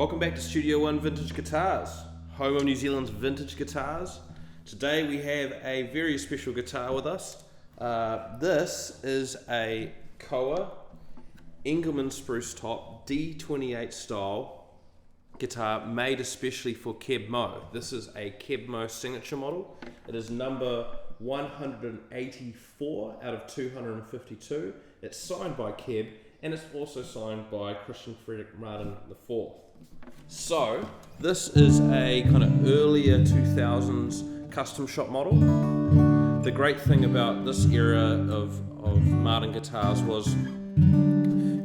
Welcome back to Studio One Vintage Guitars, home of New Zealand's vintage guitars. Today we have a very special guitar with us. This is a Koa Englemann Spruce top D-28 style guitar made especially for Keb Mo. This is a Keb Mo Signature model. It is number 184 out of 252. It's signed by Keb, and it's also signed by Christian Frederick Martin IV. So this is a kind of earlier 2000s custom shop model. The great thing about this era of Martin guitars was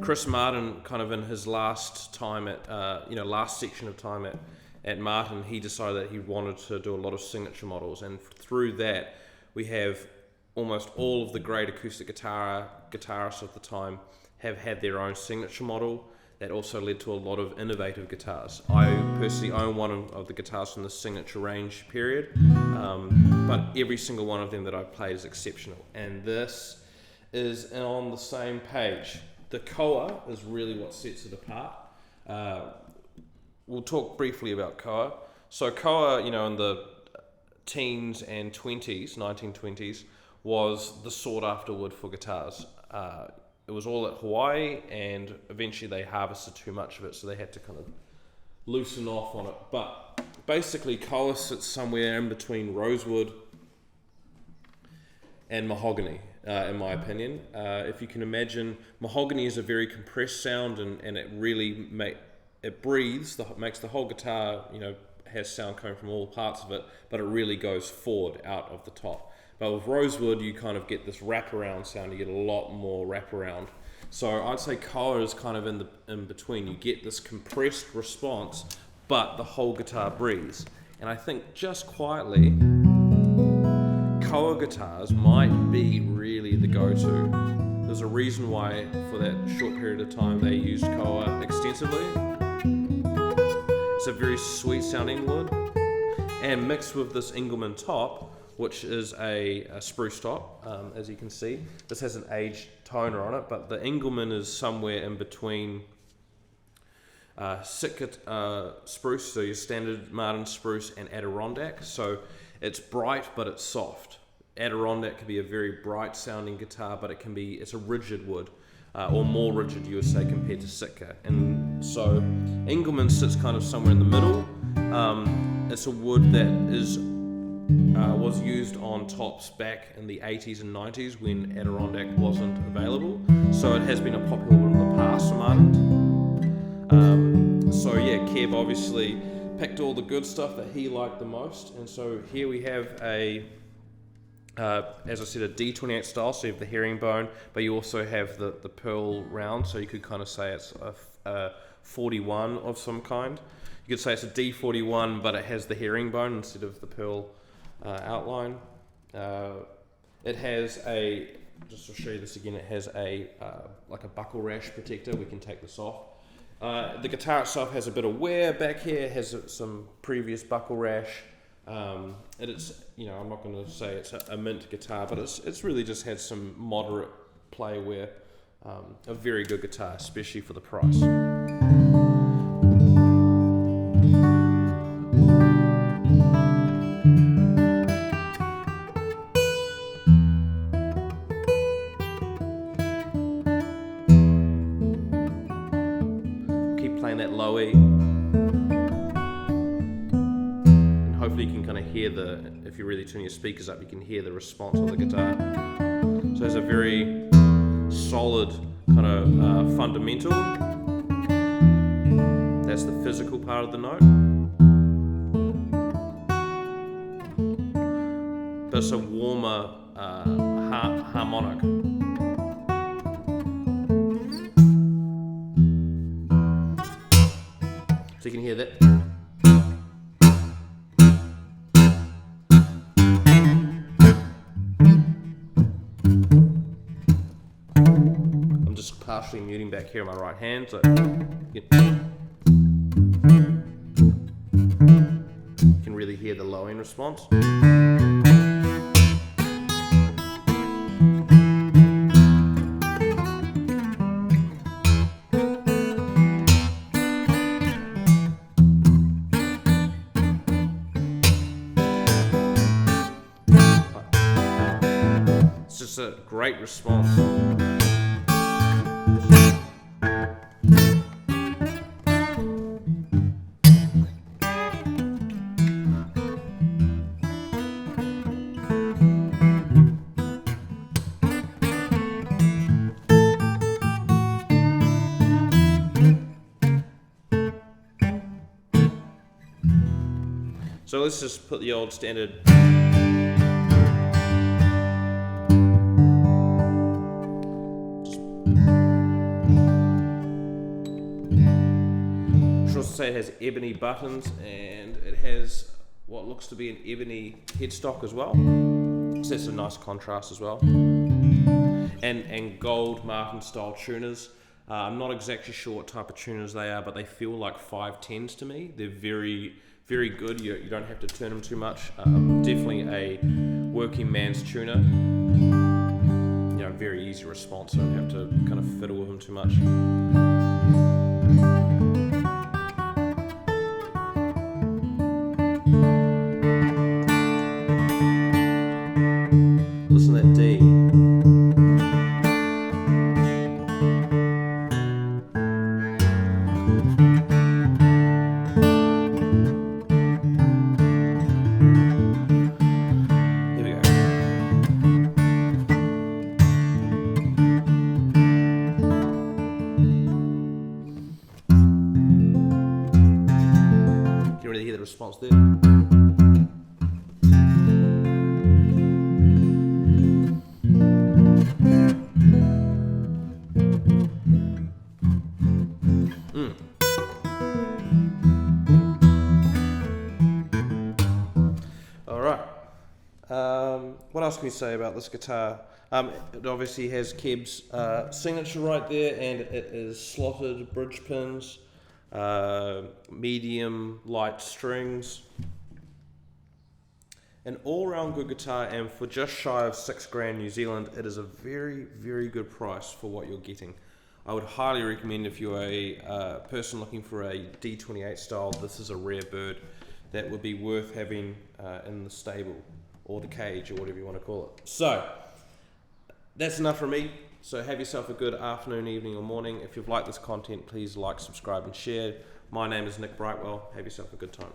Chris Martin, kind of in his last time at last section of time at Martin, he decided that he wanted to do a lot of signature models, and through that we have almost all of the great acoustic guitarists of the time have had their own signature model. That also led to a lot of innovative guitars. I personally own one of the guitars from the signature range period, but every single one of them that I've played is exceptional. And this is on the same page. The Koa is really what sets it apart. We'll talk briefly about Koa. So Koa, in the teens and 1920s, was the sought after wood for guitars. It was all at Hawaii, and eventually they harvested too much of it, so they had to kind of loosen off on it. But basically, Koa sits somewhere in between rosewood and mahogany, in my opinion. If you can imagine, mahogany is a very compressed sound, and it really breathes, makes the whole guitar, has sound coming from all parts of it, but it really goes forward out of the top. But with rosewood, you kind of get this wraparound sound. You get a lot more wraparound. So I'd say Koa is kind of in between. You get this compressed response, but the whole guitar breathes. And I think just quietly, Koa guitars might be really the go-to. There's a reason why, for that short period of time, they used Koa extensively. It's a very sweet sounding wood, and mixed with this Englemann top, which is a spruce top, as you can see. This has an aged toner on it, but the Englemann is somewhere in between Sitka spruce, so your standard Martin spruce, and Adirondack. So it's bright, but it's soft. Adirondack can be a very bright sounding guitar, but it's a rigid wood, or more rigid, you would say, compared to Sitka. And so Englemann sits kind of somewhere in the middle. It's a wood that was used on tops back in the 80s and 90s when Adirondack wasn't available. So it has been a popular one in the past for Martin. Keb obviously picked all the good stuff that he liked the most. And so here we have as I said, a D-28 style, so you have the herringbone, but you also have the pearl round, so you could kind of say it's a 41 of some kind. You could say it's a D41, but it has the herringbone instead of the pearl outline. It has just to show you this again, it has like a buckle rash protector. We can take this off. The guitar itself has a bit of wear back here, it has some previous buckle rash. It's, I'm not going to say it's a mint guitar, but it's really just had some moderate play wear. A very good guitar, especially for the price. Playing that low E, and hopefully you can kind of hear if you really turn your speakers up, you can hear the response of the guitar. So it's a very solid kind of fundamental. That's the physical part of the note, but it's a warmer harmonic. So you can hear that. I'm just partially muting back here on my right hand, so you can really hear the low end response. great response. So let's just put the old standard. Should also say it has ebony buttons, and it has what looks to be an ebony headstock as well. So that's a nice contrast as well. And gold Martin style tuners. I'm not exactly sure what type of tuners they are, but they feel like 510s to me. They're very good. You don't have to turn them too much. Definitely a working man's tuner. Very easy response. So I don't have to kind of fiddle with them too much. Listen to that D. Hear the response there. All right. What else can we say about this guitar? It obviously has Keb's signature right there, and it is slotted bridge pins. Medium light strings, an all-round good guitar, and for just shy of $6,000 New Zealand, it is a very good price for what you're getting. I would highly recommend, if you're a person looking for a D-28 style, this is a rare bird that would be worth having in the stable or the cage or whatever you want to call it. So that's enough from me. So have yourself a good afternoon, evening or morning. If you've liked this content, please like, subscribe and share. My name is Nick Brightwell. Have yourself a good time.